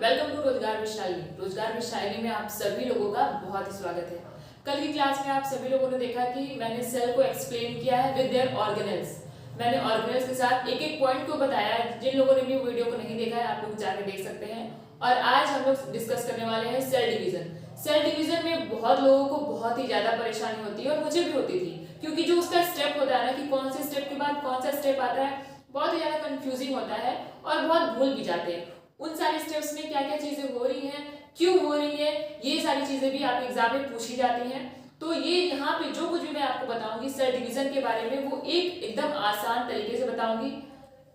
Welcome to रोजगार विशाली। रोजगार विशाली में आप सभी लोगों का बहुत ही स्वागत है। कल की क्लास में आप सभी लोगों ने देखा कि मैंने सेल को एक्सप्लेन किया है विद देयर ऑर्गेनेल्स। मैंने ऑर्गेनेल्स के साथ एक एक पॉइंट को बताया है। जिन लोगों ने भी वीडियो को नहीं देखा है आप लोग जाकर देख सकते हैं। और आज हम लोग डिस्कस करने वाले हैं सेल डिवीजन। सेल डिवीजन में बहुत लोगों को बहुत ही ज्यादा परेशानी होती है और मुझे भी होती थी, क्योंकि जो उसका स्टेप होता है ना कि कौन से स्टेप के बाद कौन सा स्टेप आता है, बहुत ही ज्यादा कंफ्यूजिंग होता है और बहुत भूल भी जाते हैं। उन सारे स्टेप्स में क्या क्या चीजें हो रही हैं, क्यों हो रही है, ये सारी चीजें भी आप एग्जाम में पूछी जाती हैं। तो ये यहाँ पे जो कुछ भी मैं आपको बताऊंगी सेल डिवीजन के बारे में, वो एकदम आसान तरीके से बताऊंगी,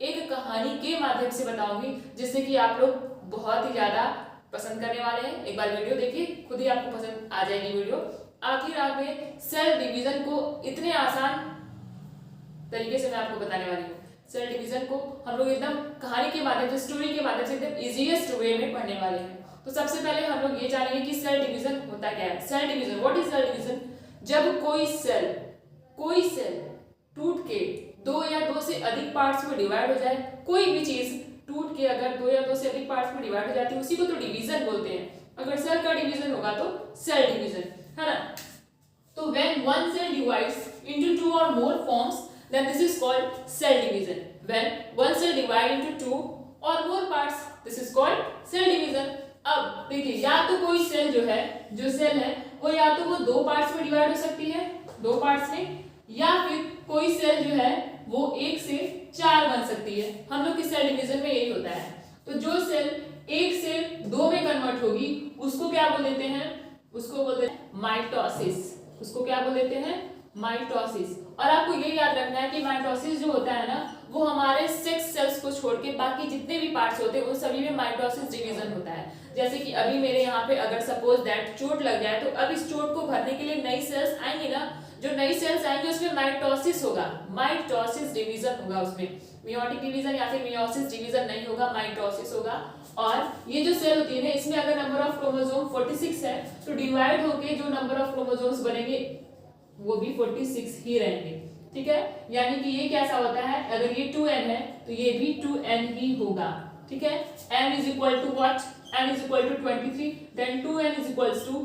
एक कहानी के माध्यम से बताऊंगी, जिससे कि आप लोग बहुत ही ज्यादा पसंद करने वाले हैं। एक बार वीडियो देखिए, खुद ही आपको पसंद आ जाएगी वीडियो। आखिर आप में सेल डिवीजन को इतने आसान तरीके से मैं आपको बताने वाली हूँ। सेल डिवीजन को हम लोग एकदम कहानी के माध्यम से, स्टोरी के माध्यम से एकदम इजीएस्ट वे में पढ़ने वाले हैं। तो सबसे पहले हम लोग ये जानेंगे कि सेल डिवीजन होता क्या है। Cell division, what is cell division? जब कोई सेल टूट के दो या दो से अधिक पार्ट्स में डिवाइड हो जाए, कोई भी चीज टूट के अगर दो या दो से अधिक पार्ट्स में डिवाइड हो जाती है, उसी को तो डिवीजन बोलते हैं। अगर सेल का डिवीजन होगा तो सेल डिवीजन, है ना। तो when one cell divides into two or more forms, then this is called cell division. When one cell divide into two or more parts, this is called cell division. अब देखिए, या तो कोई cell जो cell है वो या तो वो दो पार्ट्स में डिवाइड हो सकती है, दो पार्ट्स में, या फिर कोई सेल जो है वो एक से चार बन सकती है। हम लोग की सेल डिवीजन में यही होता है। तो जो सेल एक से दो में कन्वर्ट होगी उसको क्या बोल देते हैं? उसको बोलते हैं माइटोसिस। उसको क्या बोल देते हैं? माइटोसिस। और आपको ये याद रखना है कि माइटोसिस जो होता है ना, वो हमारे सेक्स सेल्स को छोड़ के बाकी जितने भी पार्ट्स होते हैं उन सभी में माइटोसिस डिवीजन होता है। जैसे कि अभी मेरे यहाँ पे अगर सपोज दैट चोट लग जाए, तो अब इस चोट को भरने के लिए नई सेल्स आएंगी ना, जो नई सेल्स आएंगे उसमें माइटोसिस होगा, माइटोसिस डिवीजन होगा उसमें। मियोटिक डिवीजन या फिर मियोसिस डिवीजन नहीं होगा, माइटोसिस होगा। और ये जो सेल होती है ना, इसमें अगर नंबर ऑफ क्रोमोसोम 46 है, तो डिवाइड होके जो नंबर ऑफ क्रोमोसोम्स बनेंगे वो भी 46 ही रहेंगे, ठीक है। यानी कि ये कैसा होता है, अगर ये 2n है तो ये भी 2n ही होगा, ठीक है। n is equal to what? n is equal to 23, then 2n is equals to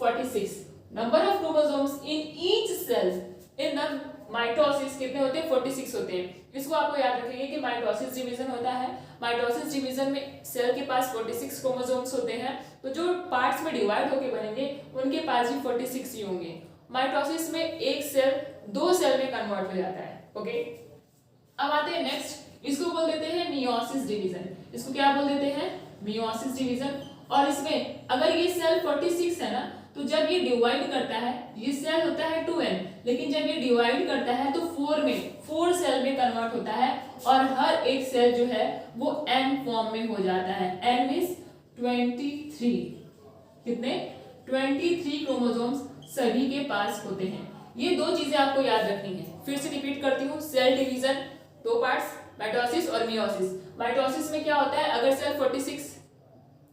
46. Number of chromosomes in each cell in the mitosis कितने होते हैं? 46 होते हैं। इसको आपको याद रखिए कि माइटोसिस डिवीजन होता है। माइटोसिस डिवीजन में सेल के पास 46 क्रोमोसोम्स होते हैं, तो जो पार्ट्स में डिवाइड होके बनेंगे उनके पास भी 46 ही होंगे। माइटोसिस में एक सेल दो सेल में कन्वर्ट हो जाता है, ओके। अब आते हैं नेक्स्ट, इसको बोल देते हैं मियोसिस डिवीजन। इसको क्या बोल देते हैं? Meiosis division. और इसमें अगर ये सेल 46 है ना, तो जब ये डिवाइड करता है, ये सेल होता है 2n, लेकिन जब ये डिवाइड करता है तो 4 सेल में कन्वर्ट होता है, और हर एक सेल जो है वो n फॉर्म में हो जाता है। n means 23। कितने? 23 क्रोमोसोम्स सभी के पास होते हैं। ये दो चीजें आपको याद रखनी है। फिर से रिपीट करती हूँ, सेल डिवीजन दो पार्ट्स, माइटोसिस और मियोसिस। माइटोसिस में क्या होता है, अगर सेल 46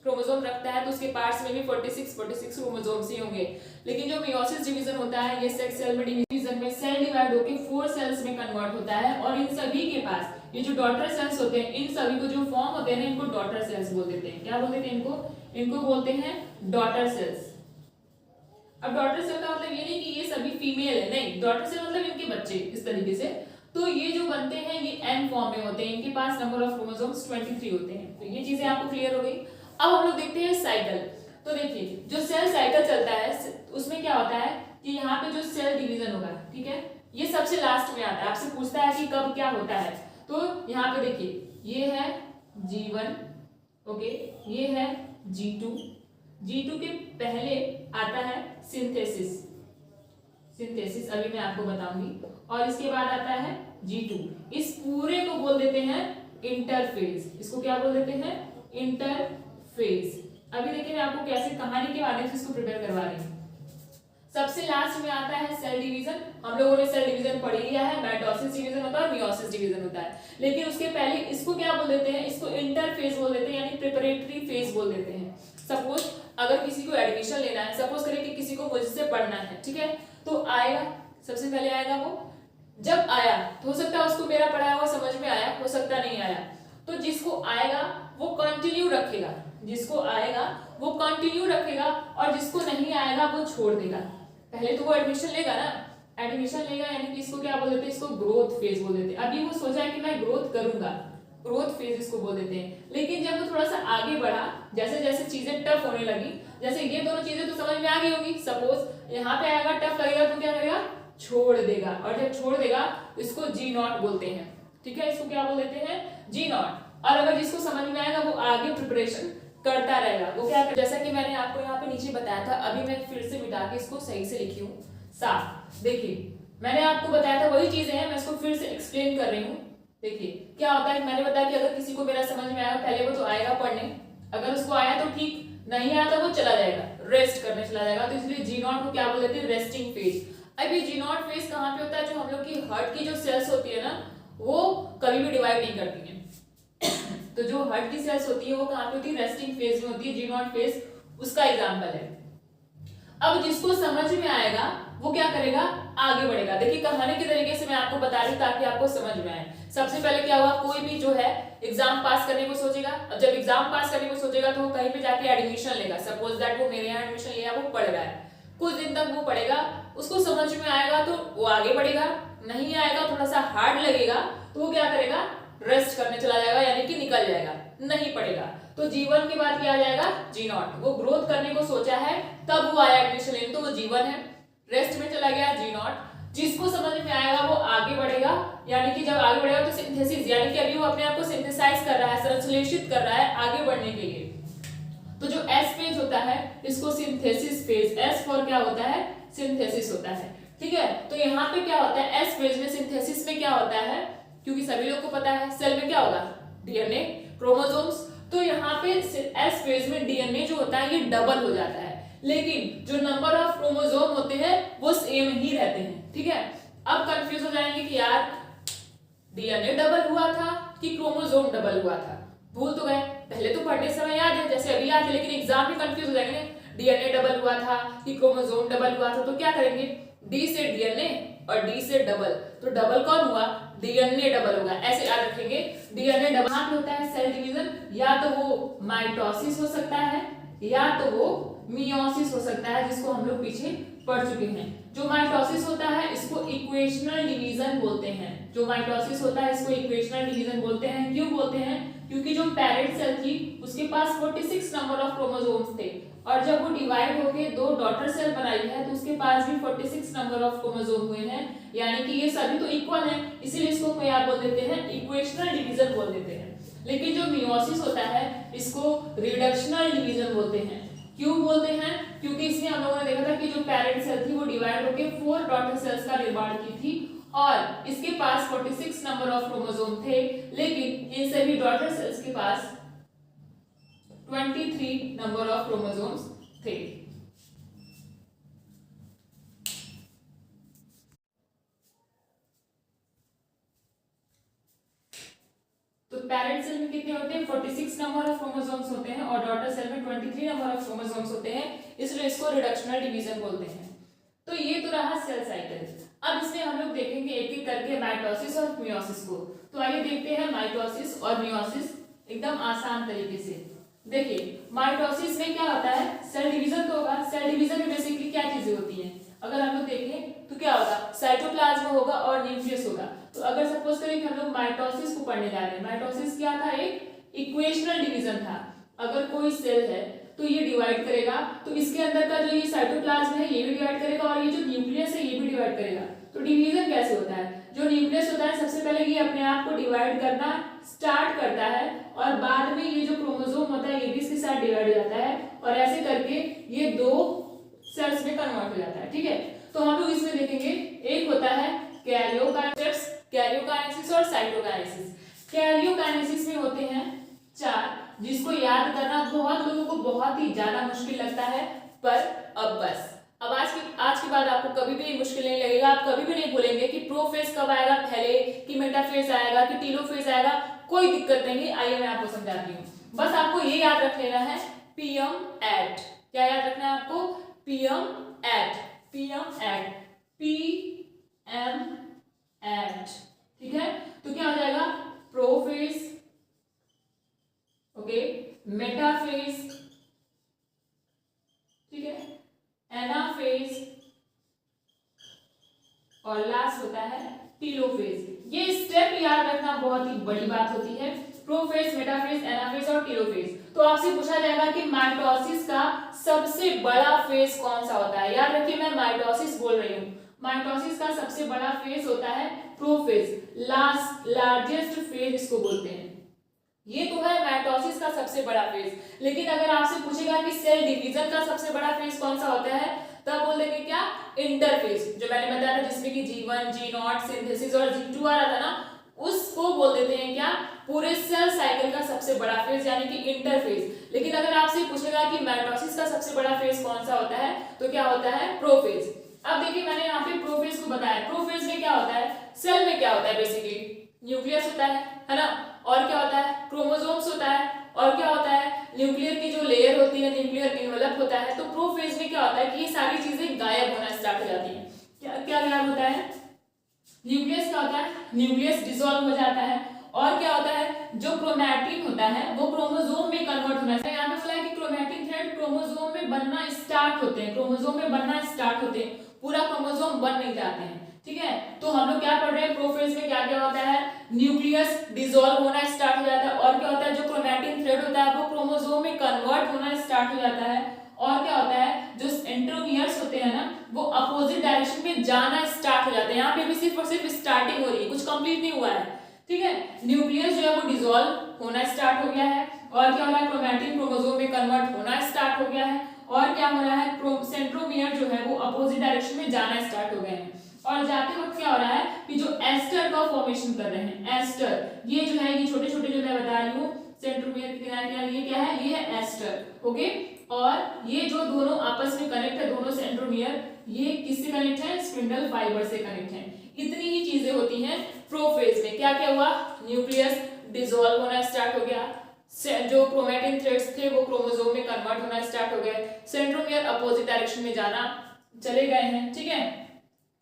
क्रोमोसोम रखता है तो उसके पार्ट्स में भी 46 क्रोमोसोम्स ही होंगे। लेकिन जो मियोसिस डिवीजन होता है, ये सेक्स सेल में डिवीजन में सेल डिवाइड होकर 4 सेल्स में कन्वर्ट होता है, और इन सभी के पास ये जो डॉटर सेल्स होते हैं, इन सभी को जो फॉर्म होते हैं इनको डॉटर सेल्स बोल देते हैं। क्या बोल देते हैं इनको बोलते हैं डॉटर सेल्स। अब डॉटर सेल का मतलब ये नहीं कि ये सभी फीमेल है, नहीं, डॉटर सेल मतलब इनके बच्चे, इस तरीके से। तो ये जो बनते हैं ये n फॉर्म में होते हैं, इनके पास नंबर ऑफ क्रोमोसोम्स 23 होते हैं। तो ये चीजें आपको क्लियर हो गई। अब हम लोग देखते हैं साइकिल। तो देखिए, जो सेल साइकिल चलता है उसमें क्या होता है कि यहाँ पे जो सेल डिवीजन होगा, ठीक है, ये सबसे लास्ट में आता है। आपसे पूछता है कि कब क्या होता है, तो यहाँ पे देखिए, ये है G1, ओके, ये है G2। G2 के पहले आता है सिंथेसिस, अभी मैं आपको बताऊंगी, और इसके बाद आता है G2। इस पूरे को बोल देते हैं इंटरफेज। इसको क्या बोल देते हैं? इंटरफेज। अभी देखिए मैं आपको कैसे कहानी के माध्यम से इसको प्रिपेयर करवा रही हूँ। सबसे लास्ट में आता है सेल डिवीजन। हम लोगों ने सेल डिवीजन पढ़ लिया है, माइटोसिस डिवीजन होता है और मियोसिस डिवीजन होता है। लेकिन उसके पहले इसको क्या बोल देते हैं? इसको इंटरफेज बोल देते हैं, यानी प्रिपरेटरी फेज बोल देते हैं। सपोज अगर किसी को एडमिशन लेना है, सपोज करें कि किसी को मुझसे पढ़ना है, ठीक है, तो आएगा, सबसे पहले आएगा वो। जब आया तो हो सकता है उसको मेरा पढ़ाया हुआ समझ में आया, हो सकता नहीं आया। तो जिसको आएगा वो कंटिन्यू रखेगा, जिसको आएगा वो कंटिन्यू रखेगा और जिसको नहीं आएगा वो छोड़ देगा। पहले तो वो एडमिशन लेगा ना, एडमिशन लेगा यानी कि इसको क्या बोल देते हैं, इसको ग्रोथ फेज बोल देते हैं। अभी वो सोचा है कि मैं ग्रोथ करूंगा, ग्रोथ फेज इसको बोल देते हैं। लेकिन जब वो थोड़ा सा आगे बढ़ा, जैसे जैसे चीजें टफ होने लगी, जैसे ये दोनों चीजें तो समझ में आ गई होगी, सपोज यहाँ पे आएगा टफ लगेगा तो क्या करेगा, छोड़ देगा, और जब छोड़ देगा इसको जी नॉट बोलते हैं, ठीक है, इसको क्या बोल देते हैं, जी नॉट। और अगर जिसको समझ में आएगा वो आगे प्रिपरेशन करता रहेगा, वो क्या कर, जैसा कि मैंने आपको यहाँ पे नीचे बताया था, अभी मैं फिर से मिटा के इसको सही से लिखी हूँ साफ। देखिए मैंने आपको बताया था वही चीजें हैं, मैं इसको फिर से एक्सप्लेन कर रही हूँ। देखिए क्या होता है, मैंने बताया कि अगर किसी को मेरा समझ में आया पहले वो तो आएगा पढ़ने, अगर उसको आया तो ठीक, नहीं आया तो वो चला जाएगा, रेस्ट करने चला जाएगा। तो इसलिए जी नॉट को क्या बोल देते हैं, रेस्टिंग फेज। अभी जी नॉट फेज कहाँ पे होता है, जो हम लोग की हार्ट की जो सेल्स होती है ना, वो कभी भी डिवाइड नहीं करती है। तो जो हार्ट की सेल्स होती है वो कहाँ पे होती है, रेस्टिंग फेज में होती है, जी नॉट फेज उसका एग्जाम्पल है। अब जिसको समझ में आएगा वो क्या करेगा, आगे बढ़ेगा। देखिए कहानी के तरीके से मैं आपको बता रही ताकि आपको समझ में आए। सबसे पहले क्या हुआ, कोई भी जो है एग्जाम पास करने को सोचेगा। अब जब एग्जाम पास करने को सोचेगा तो वो कहीं पे जाके एडमिशन लेगा। सपोज दैट वो मेरे यहाँ एडमिशन लिया, वो पढ़ रहा है, कुछ दिन तक वो पढ़ेगा, उसको समझ में आएगा तो वो आगे बढ़ेगा, नहीं आएगा थोड़ा सा हार्ड लगेगा तो वो क्या करेगा, रेस्ट करने चला जाएगा, यानी कि निकल जाएगा, नहीं पढ़ेगा। तो जीवन के बाद क्या आ जाएगा, जी नॉट। वो ग्रोथ करने को सोचा है तब वो आया एडमिशन लेने, तो वो जीवन है। रेस्ट में चला गया, जी नॉट। जिसको समझ में आएगा वो आगे बढ़ेगा, यानी कि जब आगे बढ़ेगा तो सिंथेसिस, यानी कि अभी वो अपने आप को सिंथेसाइज कर रहा है, संश्लेषित कर रहा है आगे बढ़ने के लिए। तो जो एस फेज होता है इसको सिंथेसिस फेज, एस फॉर क्या होता है, सिंथेसिस होता है, ठीक है। तो यहाँ पे क्या होता है, एस फेज में, सिंथेसिस में क्या होता है, क्योंकि सभी लोग को पता है सेल में क्या होगा, डीएनए, क्रोमोसोम्स। तो यहाँ पे एस फेज में डीएनए जो होता है ये डबल हो जाता है, लेकिन जो नंबर ऑफ क्रोमोसोम होते हैं वो सेम ही रहते हैं, ठीक है। अब कंफ्यूज हो जाएंगे कि यार डीएनए डबल हुआ था कि क्रोमोसोम डबल हुआ था, भूल तो गए, पहले तो पढ़ने समय याद है, जैसे अभी याद है, लेकिन एग्जाम में कंफ्यूज हो जाएंगे, डीएनए डबल हुआ था कि क्रोमोसोम डबल हुआ था। तो क्या करेंगे, डी से डीएनए और डी से डबल, तो डबल कौन हुआ, डीएनए डबल होगा, ऐसे याद रखेंगे। डीएनए डबल यहाँ पे होता है सेल डिवीजन, या तो वो माइटोसिस हो सकता है या तो वो मियोसिस हो सकता है, जिसको हम लोग पीछे पढ़ चुके हैं। जो माइटोसिस होता है इसको इक्वेशनल डिवीजन बोलते हैं, जो माइटोसिस होता है इसको इक्वेशनल डिवीजन बोलते हैं। क्यों बोलते हैं, क्योंकि जो पेरेंट सेल थी उसके पास 46 नंबर ऑफ क्रोमोसोम्स थे, और जब वो डिवाइड होके दो डॉटर सेल बनाई है तो उसके पास भी 46 नंबर ऑफ क्रोमोसोम हुए हैं, यानी कि ये सभी तो इक्वल हैं, इसीलिए इसको क्या बोल देते हैं, इक्वेशनल डिवीजन बोल देते हैं। लेकिन जो मियोसिस होता है इसको रिडक्शनल डिवीजन बोलते हैं। क्यों बोलते हैं, क्योंकि इसमें हम लोगों ने देखा था कि जो पेरेंट सेल थी वो डिवाइड होके 4 डॉटर सेल्स का निर्माण की थी, और इसके पास 46 नंबर ऑफ क्रोमोसोम थे, लेकिन इन सभी डॉटर सेल्स के पास 23 नंबर ऑफ क्रोमोसोम्स थे। तो पेरेंट सेल में कितने होते हैं, 46 नंबर ऑफ क्रोमोसोम्स होते हैं, और डॉटर सेल में 23 नंबर ऑफ क्रोमोसोम्स होते हैं, इसलिए इसको रिडक्शनल डिवीजन बोलते हैं। तो ये तो रहा सेल साइकिल। अब इसमें हम लोग देखेंगे एक एक करके माइटोसिस और मियोसिस को। तो आइए देखते हैं माइटोसिस और मियोसिस एकदम आसान तरीके से। देखिए माइटोसिस में क्या होता है, सेल डिवीजन तो होगा। सेल डिवीजन में बेसिकली क्या चीजें होती हैं, अगर हम लोग देखें तो क्या होगा, साइटोप्लाज्म होगा और न्यूक्लियस होगा। तो अगर सपोज करें कि हम लोग माइटोसिस को पढ़ने जा रहे हैं, माइटोसिस क्या था, एक इक्वेशनल डिवीजन था। अगर कोई सेल है तो ये डिवाइड करेगा, तो इसके अंदर का जो ये साइटोप्लाज्म है ये भी डिवाइड करेगा, और ये जो न्यूक्लियस है ये भी डिवाइड करेगा। तो डिवीजन कैसे होता है, जो न्यूक्लियस होता है सबसे पहले ये अपने आप को डिवाइड करना स्टार्ट करता है, और बाद में ये जो क्रोमोसोम होता है ये भी इसके साथ डिवाइड हो जाता है, और ऐसे करके ये 2 सेल्स में कन्वर्ट हो जाता है, ठीक है। तो हम लोग इसमें देखेंगे, एक होता है कैरियोकाइनेसिस और साइटोकाइनेसिस। कैरियोकाइनेसिस में होते हैं 4, जिसको याद करना बहुत लोगों को बहुत ही ज्यादा मुश्किल लगता है, पर अब आज के बाद आपको कभी भी मुश्किल नहीं लगेगा। आप कभी भी नहीं भूलेंगे कि प्रोफेज कब आएगा पहले, कि मेटाफेज आएगा, कि टीलोफेज आएगा, कोई दिक्कत नहीं है। आइए मैं आपको समझाती हूँ, बस आपको ये याद रख लेना है, पीएम एट, क्या याद रखना है आपको, पीएम एट, ठीक है। तो क्या हो जाएगा, प्रोफेज ओके, मेटाफेज, ठीक है, एनाफेज और लास्ट होता है टीलोफेज। ये स्टेप याद रखना बहुत ही बड़ी बात होती है, प्रोफेज, मेटाफेज, एनाफेज और टीलोफेज। तो आपसे पूछा जाएगा कि माइटोसिस का सबसे बड़ा फेज कौन सा होता है। याद रखिए मैं माइटोसिस बोल रही हूँ। माइटोसिस का सबसे बड़ा फेज होता है प्रोफेज, लार्जेस्ट फेज इसको बोलते हैं। ये तो है माइटोसिस का सबसे बड़ा फेज। लेकिन अगर आपसे पूछेगा कि सेल डिवीजन का सबसे बड़ा फेज कौन सा होता है, तब बोल देंगे क्या, इंटरफेज, जो मैंने बताया था जिसमें कि G1, G0, सिंथेसिस और G2 आ रहा था ना, उसको बोल देते हैं क्या, पूरे सेल साइकिल का सबसे बड़ा फेज यानी कि इंटरफेज। लेकिन अगर आपसे पूछेगा कि माइटोसिस का सबसे बड़ा फेज कौन सा होता है, तो क्या होता है, प्रोफेज। अब देखिए मैंने यहाँ पे प्रोफेज को बताया। प्रोफेज में क्या होता है, सेल में क्या होता है, बेसिकली न्यूक्लियस होता है ना, और क्या होता है, क्रोमोसोम्स होता है, और क्या होता है, न्यूक्लियर की जो लेयर होती है, न्यूक्लियर एनवेलप होता है। तो प्रोफेज में क्या होता है कि ये सारी चीजें गायब होना स्टार्ट हो जाती हैं। क्या क्या गायब होता है, न्यूक्लियस क्या होता है, न्यूक्लियस डिसॉल्व हो जाता है, और क्या होता है, जो क्रोमैटिन होता है वो क्रोमोसोम में कन्वर्ट होना है। यहाँ पे बोला है कि क्रोमैटिन थ्रेड क्रोमोसोम में बनना स्टार्ट होते हैं, क्रोमोसोम में बनना स्टार्ट होते हैं, पूरा क्रोमोसोम बन नहीं जाते हैं, ठीक है। तो हम लोग क्या पढ़ रहे हैं, प्रोफेज में क्या क्या होता है, न्यूक्लियस डिसॉल्व होना स्टार्ट हो जाता है, और क्या होता है, जो क्रोमैटिन थ्रेड होता है वो क्रोमोसोम में कन्वर्ट होना स्टार्ट हो जाता है, और क्या होता है, जो सेंट्रोमियर्स होते हैं ना वो अपोजिट डायरेक्शन में जाना स्टार्ट हो जाते हैं। यहाँ पे भी सिर्फ और सिर्फ स्टार्टिंग हो रही है, कुछ कंप्लीट नहीं हुआ है, ठीक है। न्यूक्लियस जो है वो डिसॉल्व होना स्टार्ट हो गया है, और क्या हो रहा है, क्रोमैटिन क्रोमोसोम में कन्वर्ट होना स्टार्ट हो गया है, और क्या हो रहा है, सेंट्रोमियर जो है वो अपोजिट डायरेक्शन में जाना स्टार्ट हो गए हैं। और जाते वक्त क्या हो रहा है कि जो एस्टर का फॉर्मेशन कर रहे हैं, एस्टर, ये जो है ये छोटे छोटे जो मैं बता रही हूँ सेंट्रोमियर के किनारे किनारे, ये क्या है, ये है एस्टर, ओके। और ये जो दोनों आपस में कनेक्ट है, दोनों सेंट्रोमियर, ये किससे कनेक्ट है, स्पिंडल फाइबर से कनेक्ट है। इतनी ही चीजें होती हैं प्रोफेज में। क्या क्या हुआ, न्यूक्लियस डिसॉल्व होना स्टार्ट हो गया, जो क्रोमैटिन थ्रेड्स थे वो क्रोमोसोम में कन्वर्ट होना स्टार्ट हो गए, सेंट्रोमियर अपोजिट डायरेक्शन में जाना चले गए हैं, ठीक है।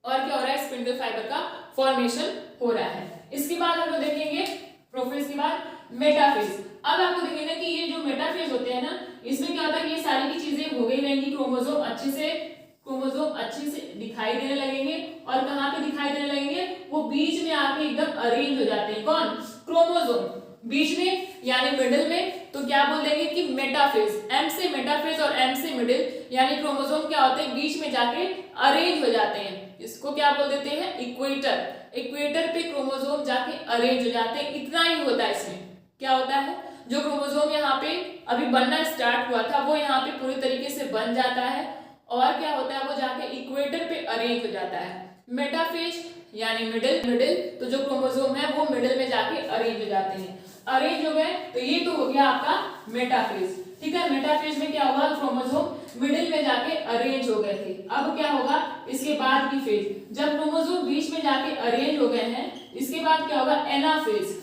और क्या हो रहा है, स्पिंडल फाइबर का फॉर्मेशन हो रहा है। इसके बाद हम लोग देखेंगे प्रोफेज के बाद मेटाफेज। अब आपको देखेंगे कि ये जो मेटाफेज होते हैं ना, इसमें क्या होता है कि ये सारी की चीजें हो गई रहेंगी, क्रोमोसोम अच्छे से दिखाई देने लगेंगे, और कहाँ पे दिखाई देने लगेंगे, वो बीच में आके एकदम अरेंज हो जाते हैं। कौन, क्रोमोसोम बीच में यानी मिडिल में। तो क्या बोल देंगे कि मेटाफेज, एम से मेटाफेज और एम से मिडिल, यानी क्रोमोसोम क्या होते हैं बीच में जाके अरेंज हो जाते हैं। इसको क्या बोल देते हैं, इक्वेटर। इक्वेटर पे क्रोमोसोम जाके अरेंज हो जाते हैं। इतना ही होता है इसमें। क्या होता है, जो क्रोमोसोम यहाँ पे अभी बनना स्टार्ट हुआ था वो यहाँ पे पूरी तरीके से बन जाता है, और क्या होता है, वो जाके इक्वेटर पे अरेंज हो जाता है। मेटाफेज यानी मिडिल, तो जो क्रोमोसोम है वो मिडिल में जाके अरेंज हो जाते हैं। अरेंज हो गए तो ये तो हो गया आपका मेटाफेज, ठीक है। मेटाफेज में क्या हुआ, क्रोमोसोम मिडिल में जाके अरेंज हो गए थे। अब क्या होगा, इसके बाद की फेज, जब क्रोमोसोम बीच में जाके अरेंज हो गए हैं, इसके बाद क्या होगा, एनाफेज।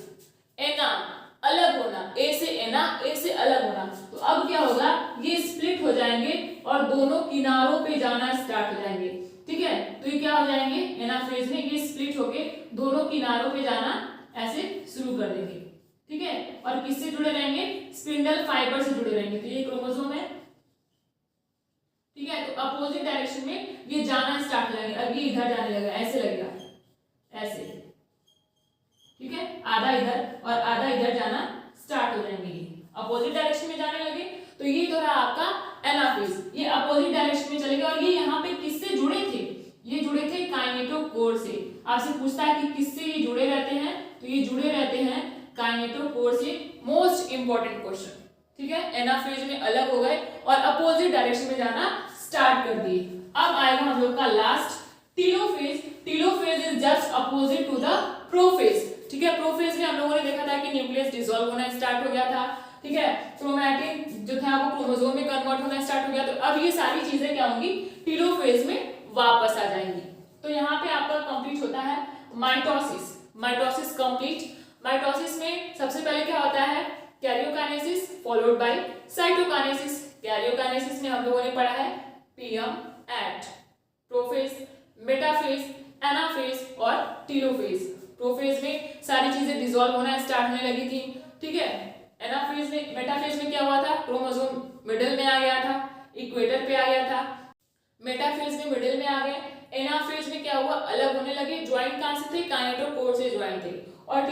एना अलग होना, ए से एना, ए से अलग होना। तो अब क्या होगा, ये स्प्लिट हो जाएंगे और दोनों किनारों पे जाना स्टार्ट हो जाएंगे, ठीक है। तो ये क्या हो जाएंगे, एनाफेज में ये स्प्लिट होके दोनों किनारों पे जाना ऐसे शुरू कर देंगे, ठीक है। और किससे जुड़े रहेंगे, स्पिंडल फाइबर से जुड़े रहेंगे। तो ये क्रोमोसोम है, ठीक है। तो अपोजिट डायरेक्शन में ये जाना स्टार्ट हो जाएंगे। अब ये इधर जाने लगेगा, ऐसे लगेगा, ऐसे, ठीक है। आधा इधर और आधा इधर जाना स्टार्ट हो जाएंगे, ये अपोजिट डायरेक्शन में जाने लगे। तो ये तो रहा आपका एनाफेज, ये अपोजिट डायरेक्शन में चलेगा। और ये यहाँ पे किससे जुड़े थे, ये जुड़े थे काइनेटोकोर से। आपसे पूछता है कि किससे ये जुड़े रहते हैं, तो ये जुड़े रहते हैं काइनेटोकोर से। मोस्ट इंपॉर्टेंट क्वेश्चन, ठीक है। एनाफेज में अलग हो गए और अपोजिट डायरेक्शन में जाना स्टार्ट कर दिए। अब आएगा हम लोग का last, telophase. Telophase is just opposite to the prophase, ठीक है। प्रोफेज में हम लोगों ने देखा था कि न्यूक्लियस डिसॉल्व होना स्टार्ट हो गया था, ठीक है। क्रोमैटिन जो था वो क्रोमोसोम में कन्वर्ट होना स्टार्ट हो गया। तो अब ये सारी चीजें क्या होंगी, टीलोफेज में वापस आ जाएंगी। तो यहाँ पे आपका कंप्लीट होता है माइटोसिस। Mitosis complete. माइटोसिस में सबसे पहले क्या होता है, karyokinesis followed by cytokinesis. Karyokinesis में हम लोगों ने पढ़ा है PM eight, prophase, metaphase, anaphase और टीलोफेज। प्रोफेज में सारी चीजें डिसॉल्व होना स्टार्ट होने लगी थी, ठीक है। एनाफेज में मेटाफेज में क्या हुआ था, क्रोमोसोम मिडिल में आ गया था, इक्वेटर पे आ गया था, मेटाफेज में मिडिल में आ गए, एनाफेज में क्या हुआ, अलग होने लगे, ज्वाइंट कहां से थे, काइनेटोकोर से ज्वाइंट थे, और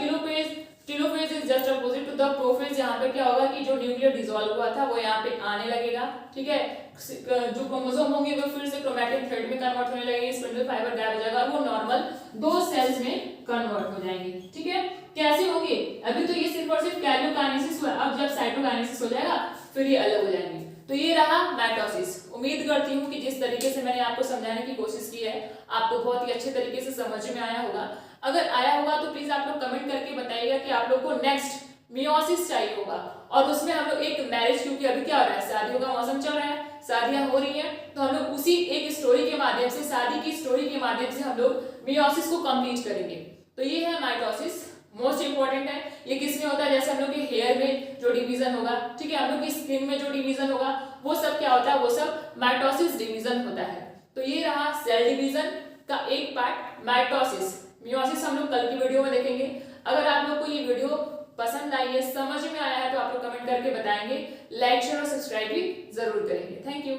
telophase is just opposite to the prophase. यहाँ पे क्या होगा कि जो न्यूक्लियर डिसॉल्व हुआ था वो यहाँ पे आने लगेगा, ठीक है, जो क्रोमोसोम होंगे वो फिर से क्रोमैटिन थ्रेड में कन्वर्ट होने लगेंगे, स्पिंडल फाइबर गायब हो जाएगा और वो नॉर्मल 2 सेल्स में कन्वर्ट हो जाएंगे, ठीक है। कैसे होंगे, अभी तो ये सिर्फ और सिर्फ कैरियोकाइनेसिस हुआ, अब जब साइटोकाइनेसिस हो जाएगा फिर ये अलग हो जाएंगे। तो ये रहा माइटोसिस। उम्मीद करती हूँ कि जिस तरीके से मैंने आपको समझाने की कोशिश की है आपको बहुत ही अच्छे तरीके से समझ में आया होगा। अगर आया होगा तो प्लीज आप लोग कमेंट करके बताइएगा कि आप लोग को नेक्स्ट मियोसिस चाहिए होगा, और उसमें हम लोग एक मैरिज, क्योंकि अभी क्या हो रहा है, शादियों का मौसम चल रहा है, शादियां हो रही हैं, तो हम लोग उसी एक स्टोरी के माध्यम से, शादी की स्टोरी के माध्यम से हम लोग मियोसिस को कंप्लीट करेंगे। तो ये है माइटोसिस, मोस्ट इंपॉर्टेंट है। ये किस में होता है, जैसे हम लोग के हेयर में जो डिवीजन होगा, ठीक है, हम लोग की स्किन में जो डिवीजन होगा वो सब क्या होता है, वो सब माइटोसिस डिवीजन होता है। तो ये रहा सेल डिवीजन का एक पार्ट माइटोसिस। मियोसिस हम लोग कल की वीडियो में देखेंगे। अगर आप लोग को ये वीडियो पसंद आई है, समझ में आया है, तो आप लोग कमेंट करके बताएंगे, लाइक शेयर और सब्सक्राइब भी जरूर करेंगे। Thank you.